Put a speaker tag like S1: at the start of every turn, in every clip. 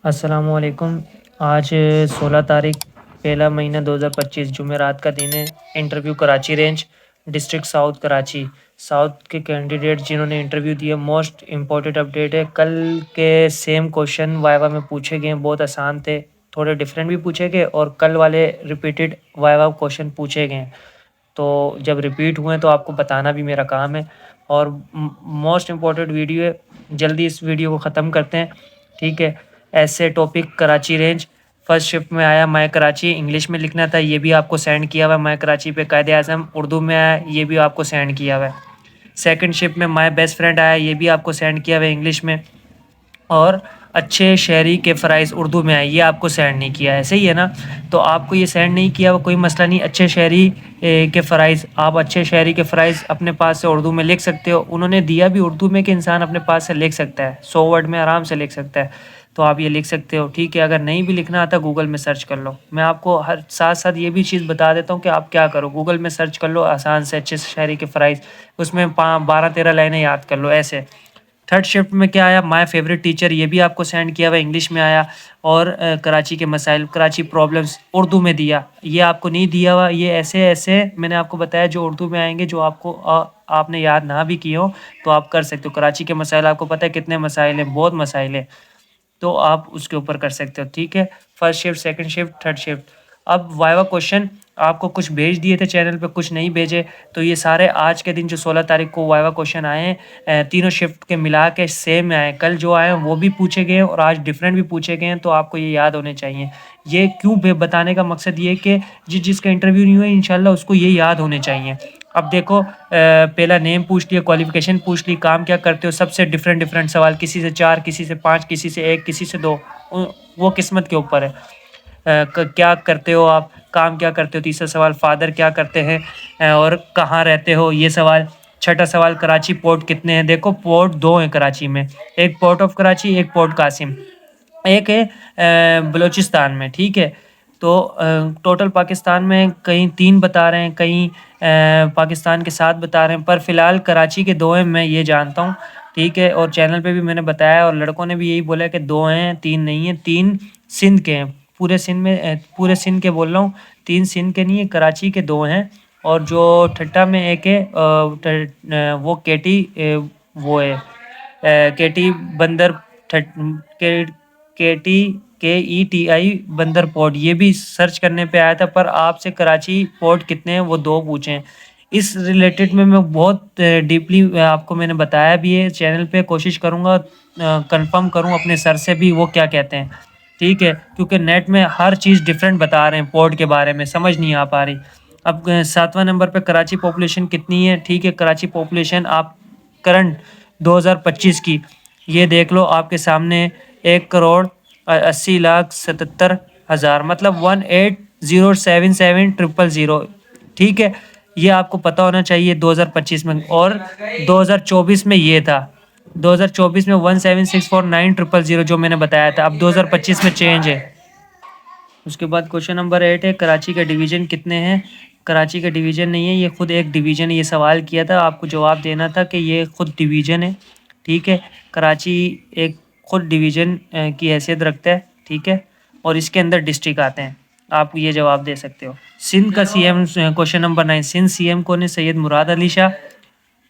S1: السلام علیکم۔ آج 16 تاریخ پہلا مہینہ 2025 جمعرات کا دن ہے۔ Interview Karachi range district south Karachi south کے کینڈیڈیٹ جنہوں نے انٹرویو دیا، موسٹ امپورٹنٹ اپڈیٹ ہے، کل کے سیم کوشچن وائوا میں پوچھے گئے، بہت آسان تھے، تھوڑے ڈفرینٹ بھی پوچھے گئے اور کل والے ریپیٹڈ وائوا کوشچن پوچھے گئے، تو جب ریپیٹ ہوئے تو آپ کو بتانا بھی میرا کام ہے اور موسٹ امپورٹنٹ ویڈیو ہے۔ جلدی اس ویڈیو کو ختم کرتے ہیں، ٹھیک ہے۔ ایسے topic Karachi range first shift میں آیا، مائے کراچی انگلش میں لکھنا تھا، یہ بھی آپ کو سینڈ کیا ہوا ہے۔ مائے کراچی پہ قائد اعظم اردو میں آیا، یہ بھی آپ کو سینڈ کیا ہوا ہے۔ سیکنڈ شفٹ میں مائی بیسٹ فرینڈ آیا، یہ بھی آپ کو سینڈ کیا ہوا ہے انگلش میں، اور اچھے شہری کے فرائض اردو میں آئے، یہ آپ کو سینڈ نہیں کیا ہے، صحیح ہے نا؟ تو آپ کو یہ سینڈ نہیں کیا ہوا، کوئی مسئلہ نہیں۔ اچھے شہری کے فرائض، آپ اچھے شہری کے فرائض اپنے پاس سے اردو میں لکھ سکتے ہو، انہوں نے دیا بھی اردو میں کہ انسان اپنے پاس سے لکھ سکتا ہے، 100 ورڈ میں آرام سے لکھ سکتا ہے، تو آپ یہ لکھ سکتے ہو، ٹھیک ہے۔ اگر نہیں بھی لکھنا آتا گوگل میں سرچ کر لو، میں آپ کو ہر ساتھ ساتھ یہ بھی چیز بتا دیتا ہوں کہ آپ کیا کرو، گوگل میں سرچ کر لو آسان سے، اچھے شہری کے فرائض، اس میں 12-13 لائنیں یاد کر لو ایسے۔ تھرڈ شفٹ میں کیا آیا، مائی فیوریٹ ٹیچر، یہ بھی آپ کو سینڈ کیا ہوا انگلش میں آیا، اور کراچی کے مسائل، کراچی پرابلمس اردو میں دیا، یہ آپ کو نہیں دیا ہوا، یہ ایسے ایسے میں نے آپ کو بتایا جو اردو میں آئیں گے، جو آپ کو آپ نے یاد نہ بھی کیے ہو تو آپ کر سکتے ہو۔ کراچی کے مسائل آپ کو پتہ ہے کتنے مسائل ہیں، بہت مسائل ہیں، تو آپ اس کے اوپر کر سکتے ہو، ٹھیک ہے۔ First shift, second shift, third shift. اب وائوا کوشچن آپ کو کچھ بھیج دیے تھے چینل پہ، کچھ نہیں بھیجے، تو یہ سارے آج کے دن جو 16 تاریخ کو وائوا کوشچن آئے ہیں، تینوں شفٹ کے ملا کے سیم آئے ہیں، کل جو آئے ہیں وہ بھی پوچھے گئے ہیں اور آج ڈفرینٹ بھی پوچھے گئے ہیں، تو آپ کو یہ یاد ہونے چاہیے۔ یہ کیوں بتانے کا مقصد یہ ہے کہ جس کا انٹرویو نہیں ہوا انشاءاللہ اس کو یہ یاد ہونے چاہیے۔ اب دیکھو، پہلا نیم پوچھ لیا، کوالیفیکیشن پوچھ لی، کام کیا کرتے ہو، سب سے ڈفرینٹ سوال، کسی سے 4، کسی سے 5، کسی سے 1، کسی سے 2، وہ قسمت کے اوپر ہے۔ کیا کرتے ہو آپ، کام کیا کرتے ہو، تیسرا سوال فادر کیا کرتے ہیں، اور کہاں رہتے ہو، یہ سوال۔ چھٹا سوال کراچی پورٹ کتنے ہیں، دیکھو پورٹ 2 ہیں کراچی میں، ایک پورٹ آف کراچی، ایک پورٹ قاسم، ایک ہے بلوچستان میں، ٹھیک ہے۔ تو ٹوٹل پاکستان میں کہیں 3 بتا رہے ہیں، کہیں پاکستان کے 7 بتا رہے ہیں، پر فی الحال کراچی کے 2 ہیں، میں یہ جانتا ہوں، ٹھیک ہے۔ اور چینل پہ بھی میں نے بتایا اور لڑکوں نے بھی یہی بولا کہ 2 ہیں، 3 نہیں ہیں، 3 سندھ کے ہیں، پورے سندھ میں، پورے سندھ کے بول رہا ہوں، 3 سندھ کے نہیں ہیں، کراچی کے 2 ہیں، اور جو ٹھٹا میں ایک ہے وہ کیٹی، وہ ہے کیٹی بندر، کیٹی KETI بندر پورٹ، یہ بھی سرچ کرنے پہ آیا تھا، پر آپ سے کراچی پورٹ کتنے ہیں وہ 2 پوچھیں۔ اس ریلیٹڈ میں بہت ڈیپلی آپ کو میں نے بتایا بھی ہے چینل پہ، کوشش کروں گا کنفرم کروں اپنے سر سے بھی وہ کیا کہتے ہیں، ٹھیک ہے، کیونکہ نیٹ میں ہر چیز ڈفرینٹ بتا رہے ہیں پورٹ کے بارے میں، سمجھ نہیں آ پا رہی۔ اب 7واں نمبر پہ کراچی پاپولیشن کتنی ہے، ٹھیک ہے، کراچی پاپولیشن آپ کرنٹ 2025 کی یہ دیکھ لو آپ کے سامنے، 1,80,77,000، مطلب 1,80,77,000، ٹھیک ہے، یہ آپ کو پتہ ہونا چاہیے 2025 میں، اور 2024 میں یہ تھا، 2024 میں 1,76,49,000 جو میں نے بتایا تھا، اب 2025 میں چینج ہے۔ اس کے بعد کوشچن نمبر 8 ہے، کراچی کا ڈویژن کتنے ہیں، کراچی کا ڈویژن نہیں ہے، یہ خود ایک ڈویژن ہے، یہ سوال کیا تھا آپ کو جواب دینا تھا کہ یہ خود ڈویژن ہے، ٹھیک ہے، کراچی ایک خود ڈویژن کی حیثیت رکھتا ہے، ٹھیک ہے، اور اس کے اندر ڈسٹرکٹ آتے ہیں، آپ یہ جواب دے سکتے ہو۔ سندھ کا CM، question number 9، Sindh CM کون ہے، سید مراد علی شاہ۔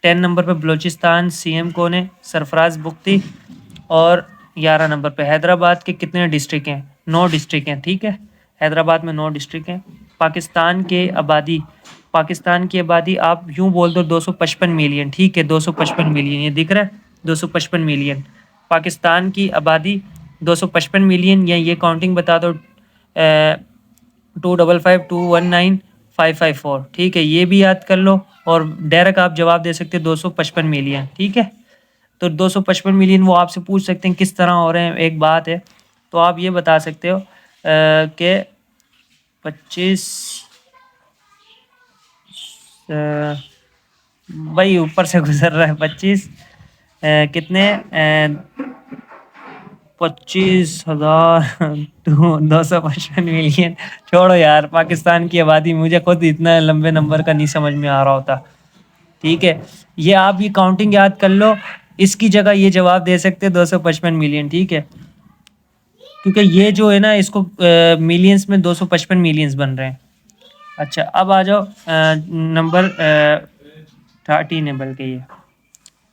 S1: 10 نمبر پہ بلوچستان CM کون ہے، سرفراز بگٹی۔ اور 11 نمبر پہ حیدرآباد کے کتنے ڈسٹرکٹ ہیں، 9 ڈسٹرکٹ ہیں، ٹھیک ہے، حیدرآباد میں 9 ڈسٹرکٹ ہیں۔ پاکستان کی آبادی آپ یوں بول دو 255 ملین، ٹھیک ہے، 255 ملین، یہ دکھ رہا ہے 255 ملین، پاکستان کی آبادی 255 ملین، یا یہ کاؤنٹنگ بتا دو 255219554، ٹھیک ہے، یہ بھی یاد کر لو، اور ڈائریکٹ آپ جواب دے سکتے 255 ملین، ٹھیک ہے۔ تو 255 ملین وہ آپ سے پوچھ سکتے ہیں کس طرح ہو رہے ہیں، ایک بات ہے، تو آپ یہ بتا سکتے ہو کہ 25 بھائی اوپر سے گزر رہا ہے، 25 کتنے 25,255 ملین، چھوڑو یار، پاکستان کی آبادی مجھے خود اتنا لمبے نمبر کا نہیں سمجھ میں آ رہا ہوتا، ٹھیک ہے، یہ آپ یہ کاؤنٹنگ یاد کر لو، اس کی جگہ یہ جواب دے سکتے 255 ملین، ٹھیک ہے۔ کیونکہ یہ جو ہے نا اس کو ملینس میں 255 ملینس بن رہے ہیں. اچھا اب آ جاؤ نمبر 13 ہے بلکہ یہ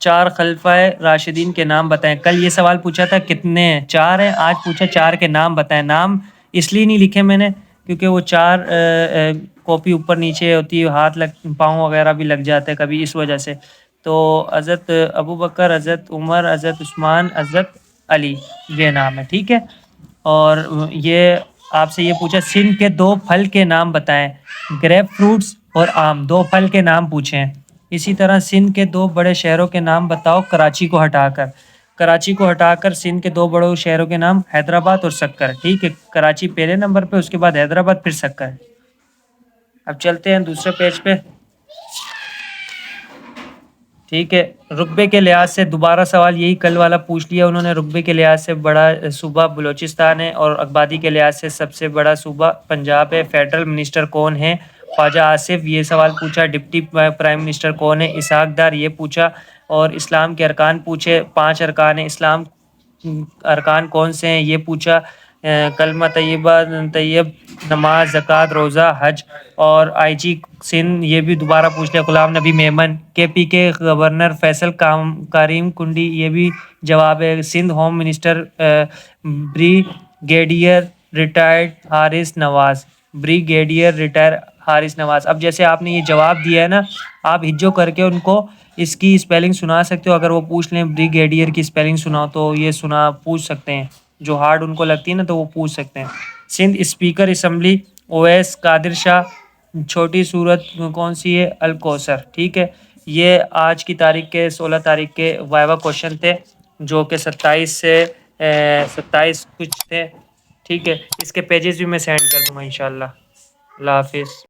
S1: 4 خلفائے راشدین کے نام بتائیں. کل یہ سوال پوچھا تھا کتنے ہیں، 4 ہیں. آج پوچھا 4 کے نام بتائیں. نام اس لیے نہیں لکھے میں نے کیونکہ وہ 4 کاپی اوپر نیچے ہوتی ہے، ہاتھ پاؤں وغیرہ بھی لگ جاتے ہیں کبھی، اس وجہ سے. تو حضرت ابو بکر، حضرت عمر، حضرت عثمان، حضرت علی، یہ نام ہے. ٹھیک ہے. اور یہ آپ سے یہ پوچھا سندھ کے 2 پھل کے نام بتائیں. گریپ فروٹس اور آم، 2 پھل کے نام پوچھے ہیں. اسی طرح سندھ کے 2 بڑے شہروں کے نام بتاؤ کراچی کو ہٹا کر. کراچی کو ہٹا کر سندھ کے 2 بڑے شہروں کے نام حیدرآباد اور سکر. ٹھیک ہے، کراچی پہلے نمبر پہ، اس کے بعد حیدرآباد، پھر سکر. اب چلتے ہیں دوسرے پیج پہ. ٹھیک ہے، رقبے کے لحاظ سے دوبارہ سوال یہی کل والا پوچھ لیا انہوں نے. رقبے کے لحاظ سے بڑا صوبہ بلوچستان ہے اور آبادی کے لحاظ سے سب سے بڑا صوبہ پنجاب ہے. فیڈرل منسٹر کون ہے؟ خواجہ آصف. یہ سوال پوچھا. ڈپٹی پرائم منسٹر کون ہے؟ اسحاق ڈار. یہ پوچھا. اور اسلام کے ارکان پوچھے. 5 ارکان اسلام. ارکان کون سے ہیں یہ پوچھا. کلمہ طیبہ، طیب، نماز، زکوٰۃ، روزہ، حج. اور آئی جی سندھ یہ بھی دوبارہ پوچھ لیا غلام نبی میمن. کے پی کے گورنر فیصل کریم کنڈی، یہ بھی جواب ہے. Sindh home minister brigadier retired Haris Nawaz. Brigadier retire Haris Nawaz. اب جیسے آپ نے یہ جواب دیا ہے نا، آپ ہجو کر کے ان کو اس کی اسپیلنگ سنا سکتے ہو. اگر وہ پوچھ لیں بریگیڈیئر کی اسپیلنگ سناؤ تو یہ پوچھ سکتے ہیں. جو ہارڈ ان کو لگتی ہے نا تو وہ پوچھ سکتے ہیں. سندھ اسپیکر اسمبلی اویس قادر شاہ. چھوٹی صورت کون سی ہے؟ الکوثر. ٹھیک ہے. یہ آج کی تاریخ کے 16 تاریخ کے وائوا کوشچن تھے جو کہ 27 کچھ تھے. ٹھیک ہے، اس کے پیجز بھی میں سینڈ کر دوں گا انشاءاللہ. اللہ حافظ.